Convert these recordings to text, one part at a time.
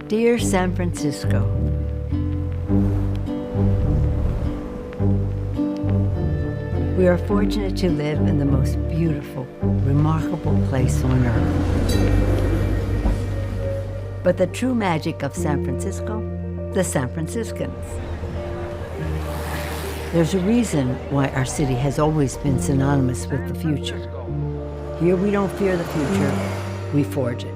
Dear San Francisco, we are fortunate to live in the most beautiful, remarkable place on earth. But the true magic of San Francisco, the San Franciscans. There's a reason why our city has always been synonymous with the future. Here we don't fear the future, we forge it.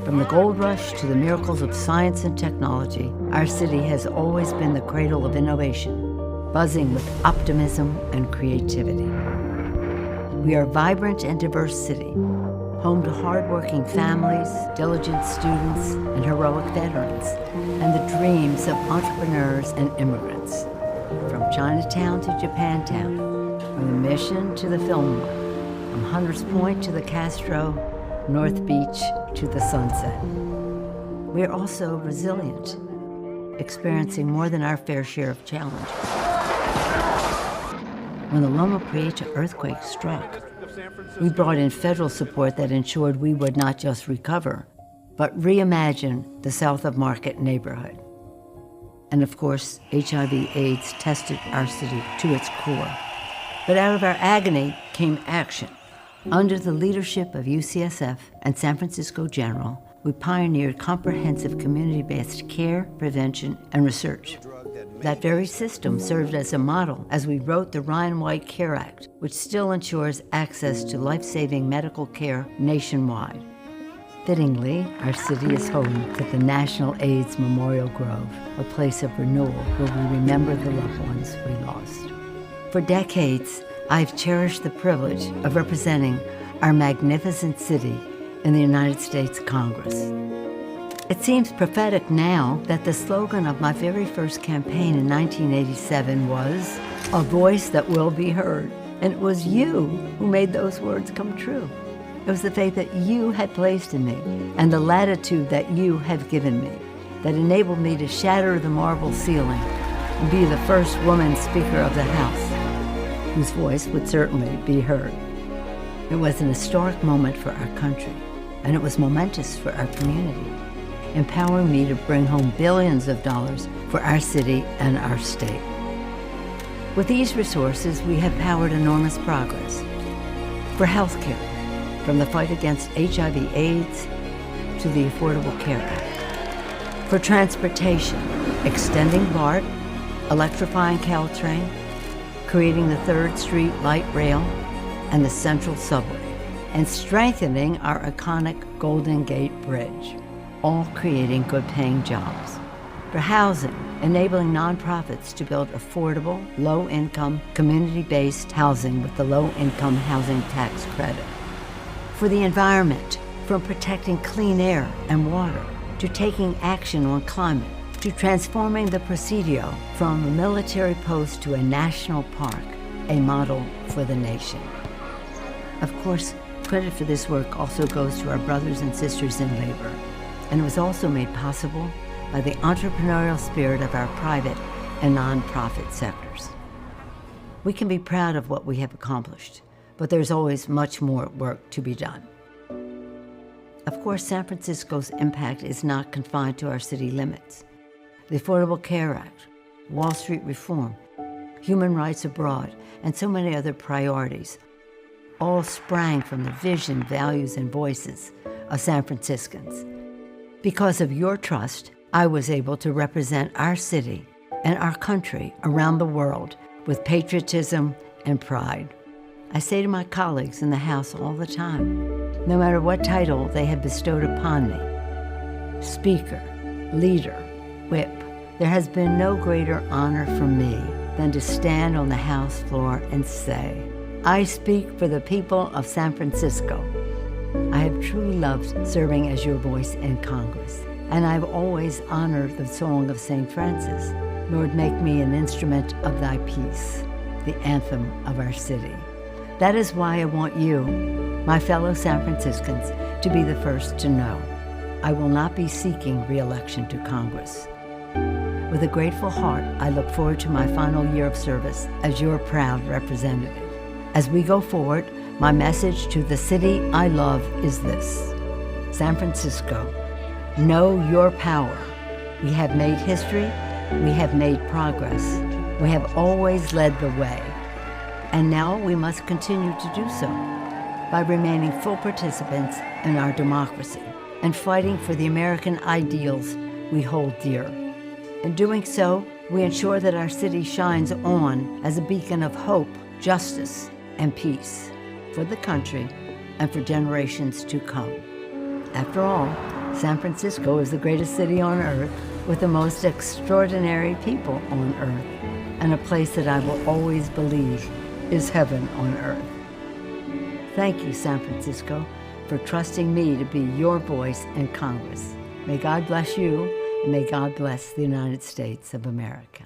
From the gold rush to the miracles of science and technology, our city has always been the cradle of innovation, buzzing with optimism and creativity. We are a vibrant and diverse city, home to hardworking families, diligent students, and heroic veterans, and the dreams of entrepreneurs and immigrants. From Chinatown to Japantown, from the Mission to the Fillmore, from Hunters Point to the Castro, North Beach to the Sunset. We are also resilient, experiencing more than our fair share of challenges. When the Loma Prieta earthquake struck, we brought in federal support that ensured we would not just recover, but reimagine the South of Market neighborhood. And of course, HIV/AIDS tested our city to its core. But out of our agony came action. Under the leadership of UCSF and San Francisco General, we pioneered comprehensive community-based care, prevention, and research. That very system served as a model as we wrote the Ryan White Care Act, which still ensures access to life-saving medical care nationwide. Fittingly, our city is home to the National AIDS Memorial Grove, a place of renewal where we remember the loved ones we lost. For decades, I've cherished the privilege of representing our magnificent city in the United States Congress. It seems prophetic now that the slogan of my very first campaign in 1987 was, "A voice that will be heard." And it was you who made those words come true. It was the faith that you had placed in me and the latitude that you have given me that enabled me to shatter the marble ceiling and be the first woman Speaker of the House, whose voice would certainly be heard. It was an historic moment for our country, and it was momentous for our community, empowering me to bring home billions of dollars for our city and our state. With these resources, we have powered enormous progress. For healthcare, from the fight against HIV/AIDS to the Affordable Care Act. For transportation, extending BART, electrifying Caltrain, creating the 3rd Street Light Rail and the Central Subway, and strengthening our iconic Golden Gate Bridge, all creating good-paying jobs. For housing, enabling nonprofits to build affordable, low-income, community-based housing with the Low-Income Housing Tax Credit. For the environment, from protecting clean air and water, to taking action on climate, to transforming the Presidio from a military post to a national park, a model for the nation. Of course, credit for this work also goes to our brothers and sisters in labor, and it was also made possible by the entrepreneurial spirit of our private and nonprofit sectors. We can be proud of what we have accomplished, but there's always much more work to be done. Of course, San Francisco's impact is not confined to our city limits. The Affordable Care Act, Wall Street reform, human rights abroad, and so many other priorities all sprang from the vision, values, and voices of San Franciscans. Because of your trust, I was able to represent our city and our country around the world with patriotism and pride. I say to my colleagues in the House all the time, no matter what title they have bestowed upon me, Speaker, Leader, Whip, there has been no greater honor for me than to stand on the House floor and say, I speak for the people of San Francisco. I have truly loved serving as your voice in Congress, and I've always honored the song of St. Francis, Lord, make me an instrument of thy peace, the anthem of our city. That is why I want you, my fellow San Franciscans, to be the first to know. I will not be seeking re-election to Congress. With a grateful heart, I look forward to my final year of service as your proud representative. As we go forward, my message to the city I love is this: San Francisco, Know your power. We have made history. We have made progress. We have always led the way. And now we must continue to do so by remaining full participants in our democracy and fighting for the American ideals we hold dear. In doing so, we ensure that our city shines on as a beacon of hope, justice, and peace for the country and for generations to come. After all, San Francisco is the greatest city on earth with the most extraordinary people on earth, and a place that I will always believe is heaven on earth. Thank you, San Francisco, for trusting me to be your voice in Congress. May God bless you, and may God bless the United States of America.